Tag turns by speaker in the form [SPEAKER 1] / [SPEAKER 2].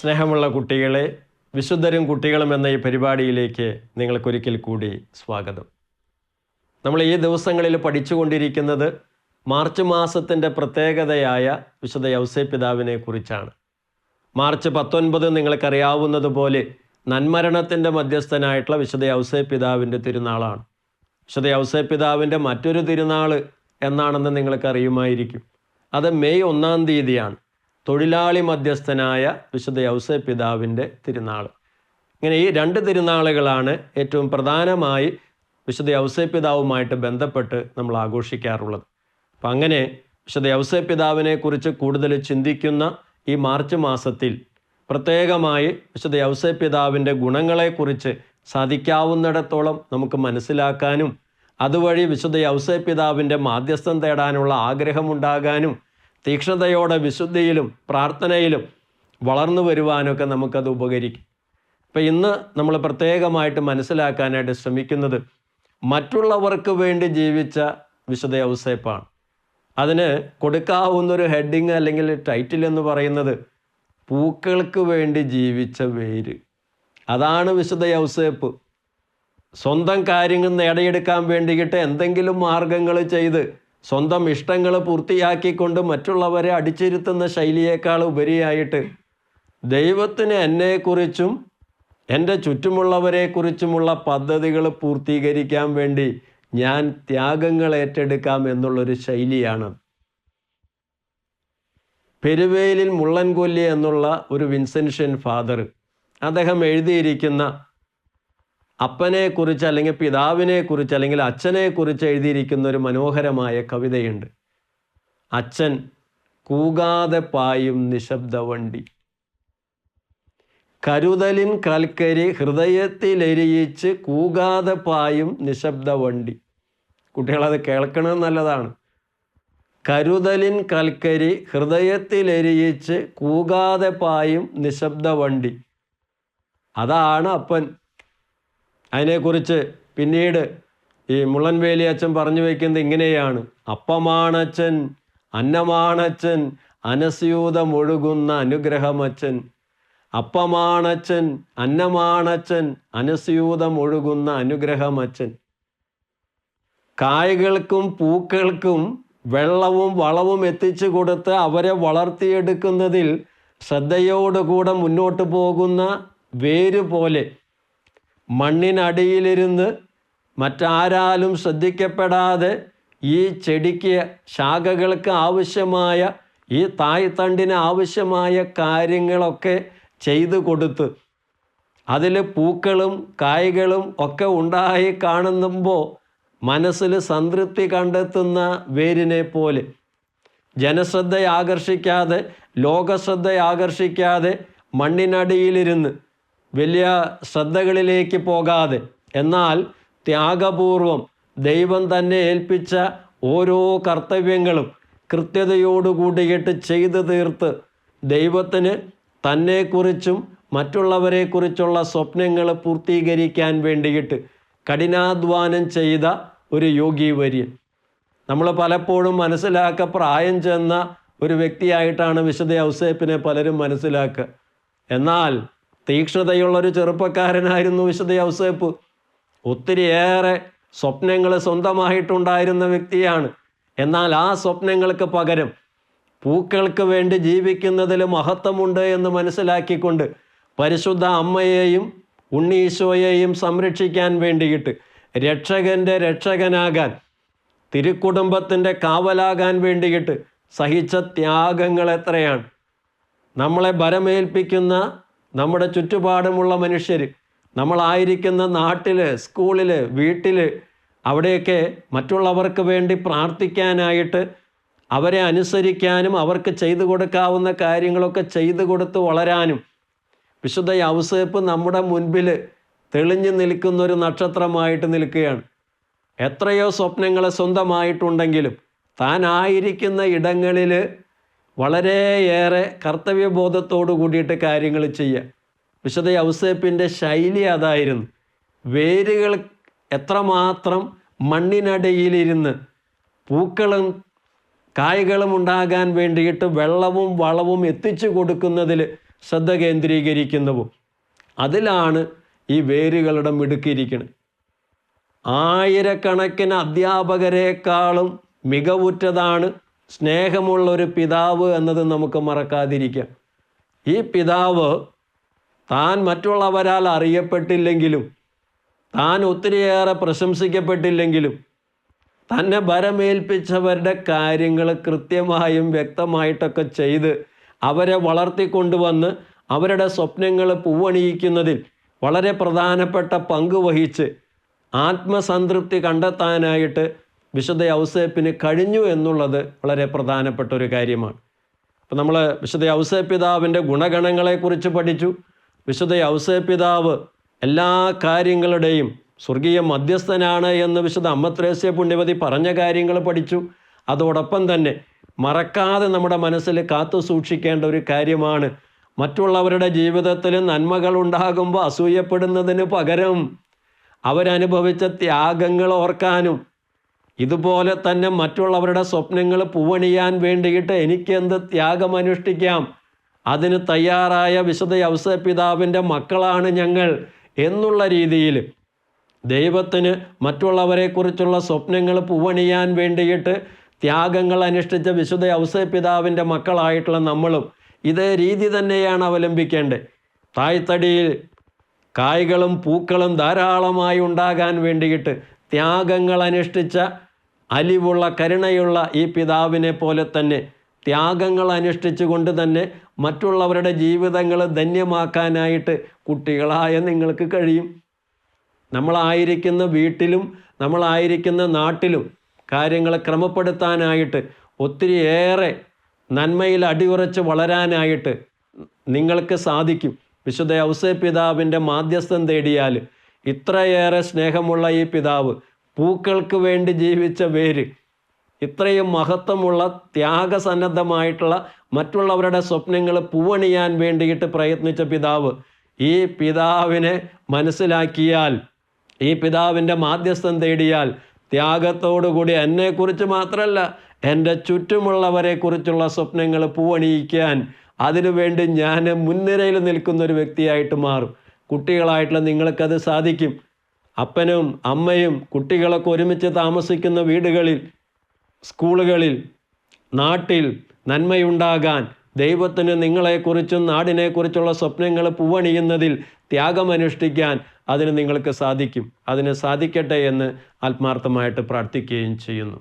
[SPEAKER 1] സ്നേഹമുള്ള കുട്ടികളെ, വിശുദ്ധരും കുട്ടികളും എന്ന ഈ പരിപാടിയിലേക്ക് നിങ്ങൾക്കൊരിക്കൽ കൂടി സ്വാഗതം. നമ്മൾ ഈ ദിവസങ്ങളിൽ പഠിച്ചുകൊണ്ടിരിക്കുന്നത് മാർച്ച് മാസത്തിൻ്റെ പ്രത്യേകതയായ വിശുദ്ധ യൗസേപ്പിതാവിനെ കുറിച്ചാണ്. മാർച്ച് 19 നിങ്ങൾക്കറിയാവുന്നതുപോലെ നന്മരണത്തിൻ്റെ മധ്യസ്ഥനായിട്ടുള്ള വിശുദ്ധ യൗസേപ്പിതാവിൻ്റെ തിരുനാളാണ്. വിശുദ്ധ യൗസേപ്പിതാവിൻ്റെ മറ്റൊരു തിരുനാൾ എന്നാണെന്ന് നിങ്ങൾക്കറിയുമായിരിക്കും. അത് മെയ് 1 തീയതിയാണ്. തൊഴിലാളി മധ്യസ്ഥനായ വിശുദ്ധ യൗസേപ്പിതാവിൻ്റെ തിരുനാൾ. ഇങ്ങനെ ഈ 2 തിരുനാളുകളാണ് ഏറ്റവും പ്രധാനമായി വിശുദ്ധ യൗസേപ്പിതാവുമായിട്ട് ബന്ധപ്പെട്ട് നമ്മൾ ആഘോഷിക്കാറുള്ളത്. അപ്പം അങ്ങനെ വിശുദ്ധ യൗസേപ്പിതാവിനെ കുറിച്ച് കൂടുതൽ ചിന്തിക്കുന്ന ഈ മാർച്ച് മാസത്തിൽ പ്രത്യേകമായി വിശുദ്ധ യൗസേപ്പിതാവിൻ്റെ ഗുണങ്ങളെക്കുറിച്ച് സാധിക്കാവുന്നിടത്തോളം നമുക്ക് മനസ്സിലാക്കാനും അതുവഴി വിശുദ്ധ യൗസേപ്പിതാവിൻ്റെ മാധ്യസ്ഥം തേടാനുള്ള ആഗ്രഹമുണ്ടാകാനും തീക്ഷ്ണതയോടെ വിശുദ്ധിയിലും പ്രാർത്ഥനയിലും വളർന്നു വരുവാനൊക്കെ നമുക്കത് ഉപകരിക്കും. ഇപ്പം ഇന്ന് നമ്മൾ പ്രത്യേകമായിട്ട് മനസ്സിലാക്കാനായിട്ട് ശ്രമിക്കുന്നത് മറ്റുള്ളവർക്ക് വേണ്ടി ജീവിച്ച വിശുദ്ധ യൗസേപ്പാണ്. അതിന് കൊടുക്കാവുന്നൊരു ഹെഡിങ് അല്ലെങ്കിൽ ടൈറ്റിൽ എന്ന് പറയുന്നത് പൂക്കൾക്ക് വേണ്ടി ജീവിച്ച വേര്. അതാണ് വിശുദ്ധ യൗസേപ്പ്. സ്വന്തം കാര്യങ്ങൾ നേടിയെടുക്കാൻ വേണ്ടിയിട്ട് എന്തെങ്കിലും മാർഗങ്ങൾ ചെയ്ത് സ്വന്തം ഇഷ്ടങ്ങൾ പൂർത്തിയാക്കിക്കൊണ്ട് മറ്റുള്ളവരെ അടിച്ചിരുത്തുന്ന ശൈലിയേക്കാൾ ഉപരിയായിട്ട് ദൈവത്തിന് എന്നെക്കുറിച്ചും എൻ്റെ ചുറ്റുമുള്ളവരെക്കുറിച്ചുമുള്ള പദ്ധതികൾ പൂർത്തീകരിക്കാൻ വേണ്ടി ഞാൻ ത്യാഗങ്ങൾ ഏറ്റെടുക്കാം എന്നുള്ളൊരു ശൈലിയാണ്. പെരുവേലിൽ മുള്ളൻകൊല്ലി എന്നുള്ള ഒരു വിൻസെൻഷ്യൻ ഫാദർ, അദ്ദേഹം എഴുതിയിരിക്കുന്ന അപ്പനെക്കുറിച്ച് അല്ലെങ്കിൽ പിതാവിനെക്കുറിച്ച് അല്ലെങ്കിൽ അച്ഛനെക്കുറിച്ച് എഴുതിയിരിക്കുന്ന ഒരു മനോഹരമായ കവിതയുണ്ട്. അച്ഛൻ കൂകാതെ പായും നിശബ്ദ വണ്ടി, കരുതലിൻ കൽക്കരി ഹൃദയത്തിലെരിയിച്ച് കൂകാതെ പായും നിശബ്ദ വണ്ടി. കുട്ടികളത് കേൾക്കണമെന്ന് നല്ലതാണ്. കരുതലിൻ കൽക്കരി ഹൃദയത്തിലെരിയിച്ച് കൂകാതെ പായും നിശബ്ദ വണ്ടി. അതാണ് അപ്പൻ. അതിനെക്കുറിച്ച് പിന്നീട് ഈ മുള്ളൻവേലി അച്ഛൻ പറഞ്ഞു വയ്ക്കുന്നത് ഇങ്ങനെയാണ്: അപ്പമാണച്ഛൻ, അന്നമാണച്ഛൻ, അനസ്യൂതമൊഴുകുന്ന അനുഗ്രഹമച്ഛൻ. അപ്പമാണച്ഛൻ, അന്നമാണച്ഛൻ, അനസ്യൂതമൊഴുകുന്ന അനുഗ്രഹമച്ഛൻ. കായ്കൾക്കും പൂക്കൾക്കും വെള്ളവും വളവും എത്തിച്ചു കൊടുത്ത് അവരെ വളർത്തിയെടുക്കുന്നതിൽ ശ്രദ്ധയോടുകൂടെ മുന്നോട്ട് പോകുന്ന വേര് പോലെ മണ്ണിനടിയിലിരുന്ന് മറ്റാരാലും ശ്രദ്ധിക്കപ്പെടാതെ ഈ ചെടിക്ക് ശാഖകൾക്ക് ആവശ്യമായ ഈ തായ്തണ്ടിന് ആവശ്യമായ കാര്യങ്ങളൊക്കെ ചെയ്തു കൊടുത്ത് അതിൽ പൂക്കളും കായ്കളും ഒക്കെ ഉണ്ടായി കാണുമ്പോൾ മനസ്സിൽ സംതൃപ്തി കണ്ടെത്തുന്ന വേരിനെ പോലെ ജനശ്രദ്ധ ആകർഷിക്കാതെ ലോകശ്രദ്ധ ആകർഷിക്കാതെ മണ്ണിനടിയിലിരുന്ന് വലിയ ശ്രദ്ധകളിലേക്ക് പോകാതെ എന്നാൽ ത്യാഗപൂർവം ദൈവം തന്നെ ഏൽപ്പിച്ച ഓരോ കർത്തവ്യങ്ങളും കൃത്യതയോടുകൂടിയിട്ട് ചെയ്തു തീർത്ത് ദൈവത്തിന് തന്നെക്കുറിച്ചും മറ്റുള്ളവരെക്കുറിച്ചുള്ള സ്വപ്നങ്ങൾ പൂർത്തീകരിക്കാൻ വേണ്ടിയിട്ട് കഠിനാധ്വാനം ചെയ്ത ഒരു യോഗി വര്യൻ. നമ്മൾ പലപ്പോഴും പ്രായം ചെന്ന ഒരു വ്യക്തിയായിട്ടാണ് വിശുദ്ധ യൗസേപ്പിനെ പലരും മനസ്സിലാക്കുക. എന്നാൽ തീക്ഷ്ണതയുള്ളൊരു ചെറുപ്പക്കാരനായിരുന്നു വിശുദ്ധ യൗസേപ്പ്. ഒത്തിരിയേറെ സ്വപ്നങ്ങൾ സ്വന്തമായിട്ടുണ്ടായിരുന്ന വ്യക്തിയാണ്. എന്നാൽ ആ സ്വപ്നങ്ങൾക്ക് പകരം പൂക്കൾക്ക് വേണ്ടി ജീവിക്കുന്നതിൽ മഹത്വമുണ്ട് എന്ന് മനസ്സിലാക്കിക്കൊണ്ട് പരിശുദ്ധ അമ്മയെയും ഉണ്ണീശോയെയും സംരക്ഷിക്കാൻ വേണ്ടിയിട്ട് രക്ഷകൻ്റെ രക്ഷകനാകാൻ തിരുക്കുടുംബത്തിൻ്റെ കാവലാകാൻ വേണ്ടിയിട്ട് സഹിച്ച ത്യാഗങ്ങൾ എത്രയാണ്. നമ്മളെ ഭരമേൽപ്പിക്കുന്ന നമ്മുടെ ചുറ്റുപാടുമുള്ള മനുഷ്യർ, നമ്മളായിരിക്കുന്ന നാട്ടിൽ, സ്കൂളിൽ, വീട്ടിൽ, അവിടെയൊക്കെ മറ്റുള്ളവർക്ക് വേണ്ടി പ്രാർത്ഥിക്കാനായിട്ട് അവരെ അനുസരിക്കാനും അവർക്ക് ചെയ്തു കൊടുക്കാവുന്ന കാര്യങ്ങളൊക്കെ ചെയ്തു കൊടുത്ത് വളരാനും വിശുദ്ധ യൗസേപ്പ് നമ്മുടെ മുൻപിൽ തെളിഞ്ഞു നിൽക്കുന്നൊരു നക്ഷത്രമായിട്ട് നിൽക്കുകയാണ്. എത്രയോ സ്വപ്നങ്ങൾ സ്വന്തമായിട്ടുണ്ടെങ്കിലും താനായിരിക്കുന്ന ഇടങ്ങളിൽ വളരെയേറെ കർത്തവ്യബോധത്തോടു കൂടിയിട്ട് കാര്യങ്ങൾ ചെയ്യുക. വിശുദ്ധ യൗസേപ്പിൻ്റെ ശൈലി അതായിരുന്നു. വേരുകൾ എത്രമാത്രം മണ്ണിനടിയിലിരുന്ന് പൂക്കളും കായ്കളും ഉണ്ടാകാൻ വേണ്ടിയിട്ട് വെള്ളവും വളവും എത്തിച്ചു കൊടുക്കുന്നതിൽ ശ്രദ്ധ കേന്ദ്രീകരിക്കുന്നുവോ അതിലാണ് ഈ വേരുകളുടെ മിടുക്കിയിരിക്കുന്നത്. ആയിരക്കണക്കിന് അധ്യാപകരെക്കാളും മികവുറ്റതാണ് സ്നേഹമുള്ളൊരു പിതാവ് എന്നത് നമുക്ക് മറക്കാതിരിക്കാം. ഈ പിതാവ് താൻ മറ്റുള്ളവരാൽ അറിയപ്പെട്ടില്ലെങ്കിലും, താൻ ഒത്തിരിയേറെ പ്രശംസിക്കപ്പെട്ടില്ലെങ്കിലും, തന്നെ ഭരമേൽപ്പിച്ചവരുടെ കാര്യങ്ങൾ കൃത്യമായും വ്യക്തമായിട്ടൊക്കെ ചെയ്ത് അവരെ വളർത്തിക്കൊണ്ടുവന്ന് അവരുടെ സ്വപ്നങ്ങൾ പൂവണിയിക്കുന്നതിൽ വളരെ പ്രധാനപ്പെട്ട പങ്ക് വഹിച്ച് ആത്മസംതൃപ്തി കണ്ടെത്താനായിട്ട് വിശുദ്ധ ഔസേപ്പിന് കഴിഞ്ഞു എന്നുള്ളത് വളരെ പ്രധാനപ്പെട്ട ഒരു കാര്യമാണ്. അപ്പോൾ നമ്മൾ വിശുദ്ധ ഔസേപ്പ് പിതാവിൻ്റെ ഗുണഗണങ്ങളെക്കുറിച്ച് പഠിച്ചു. വിശുദ്ധ ഔസേപ്പ് പിതാവ് എല്ലാ കാര്യങ്ങളുടെയും സ്വർഗീയ മധ്യസ്ഥനാണ് എന്ന് വിശുദ്ധ അമ്മ ത്രേസ്യ പുണ്യവതി പറഞ്ഞ കാര്യങ്ങൾ പഠിച്ചു. അതോടൊപ്പം തന്നെ മറക്കാതെ നമ്മുടെ മനസ്സിൽ കാത്തു സൂക്ഷിക്കേണ്ട ഒരു കാര്യമാണ്, മറ്റുള്ളവരുടെ ജീവിതത്തിൽ നന്മകൾ ഉണ്ടാകുമ്പോൾ അസൂയപ്പെടുന്നതിന് പകരം അവരനുഭവിച്ച ത്യാഗങ്ങൾ ഓർക്കാനും, ഇതുപോലെ തന്നെ മറ്റുള്ളവരുടെ സ്വപ്നങ്ങൾ പൂവണിയാൻ വേണ്ടിയിട്ട് എനിക്കെന്ത് ത്യാഗം അനുഷ്ഠിക്കാം, അതിന് തയ്യാറായ വിശുദ്ധ ഔസേപ്പ് പിതാവിൻ്റെ മക്കളാണ് ഞങ്ങൾ എന്നുള്ള രീതിയിൽ ദൈവത്തിന് മറ്റുള്ളവരെക്കുറിച്ചുള്ള സ്വപ്നങ്ങൾ പൂവണിയാൻ വേണ്ടിയിട്ട് ത്യാഗങ്ങൾ അനുഷ്ഠിച്ച വിശുദ്ധ ഔസേപ്പ് പിതാവിൻ്റെ മക്കളായിട്ടുള്ള നമ്മളും ഇതേ രീതി തന്നെയാണ് അവലംബിക്കേണ്ടത്. തായ്തടിയിൽ കായ്കളും പൂക്കളും ധാരാളമായി ഉണ്ടാകാൻ വേണ്ടിയിട്ട് ത്യാഗങ്ങൾ അനുഷ്ഠിച്ച അലിവുള്ള കരുണയുള്ള ഈ പിതാവിനെ പോലെ തന്നെ ത്യാഗങ്ങൾ അനുഷ്ഠിച്ചുകൊണ്ട് തന്നെ മറ്റുള്ളവരുടെ ജീവിതങ്ങൾ ധന്യമാക്കാനായിട്ട് കുട്ടികളായ നിങ്ങൾക്ക് കഴിയും. നമ്മളായിരിക്കുന്ന വീട്ടിലും നമ്മളായിരിക്കുന്ന നാട്ടിലും കാര്യങ്ങൾ ക്രമപ്പെടുത്താനായിട്ട് ഒത്തിരിയേറെ നന്മയിൽ അടിയുറച്ച് വളരാനായിട്ട് നിങ്ങൾക്ക് സാധിക്കും. വിശുദ്ധ ഔസേപ്പ് പിതാവിൻ്റെ മാധ്യസ്ഥം തേടിയാൽ ഇത്രയേറെ സ്നേഹമുള്ള ഈ പിതാവ്, പൂക്കൾക്ക് വേണ്ടി ജീവിച്ച വേര്, ഇത്രയും മഹത്വമുള്ള ത്യാഗസന്നദ്ധമായിട്ടുള്ള മറ്റുള്ളവരുടെ സ്വപ്നങ്ങൾ പൂവണിയാൻ വേണ്ടിയിട്ട് പ്രയത്നിച്ച പിതാവ്, ഈ പിതാവിനെ മനസ്സിലാക്കിയാൽ, ഈ പിതാവിൻ്റെ മാധ്യസ്ഥം തേടിയാൽ ത്യാഗത്തോടുകൂടി എന്നെക്കുറിച്ച് മാത്രമല്ല എൻ്റെ ചുറ്റുമുള്ളവരെക്കുറിച്ചുള്ള സ്വപ്നങ്ങൾ പൂവണിയിക്കാൻ അതിനുവേണ്ടി ഞാൻ മുൻനിരയിൽ നിൽക്കുന്നൊരു വ്യക്തിയായിട്ട് മാറും. കുട്ടികളായിട്ടുള്ള നിങ്ങൾക്കത് സാധിക്കും. അപ്പനും അമ്മയും കുട്ടികളൊക്കെ ഒരുമിച്ച് താമസിക്കുന്ന വീടുകളിൽ, സ്കൂളുകളിൽ, നാട്ടിൽ നന്മയുണ്ടാകാൻ, ദൈവത്തിന് നിങ്ങളെക്കുറിച്ചും നാടിനെക്കുറിച്ചുള്ള സ്വപ്നങ്ങൾ പൂവണിയുന്നതിൽ ത്യാഗമനുഷ്ഠിക്കാൻ അതിന് നിങ്ങൾക്ക് സാധിക്കും. അതിന് സാധിക്കട്ടെ എന്ന് ആത്മാർത്ഥമായിട്ട് പ്രാർത്ഥിക്കുകയും ചെയ്യുന്നു.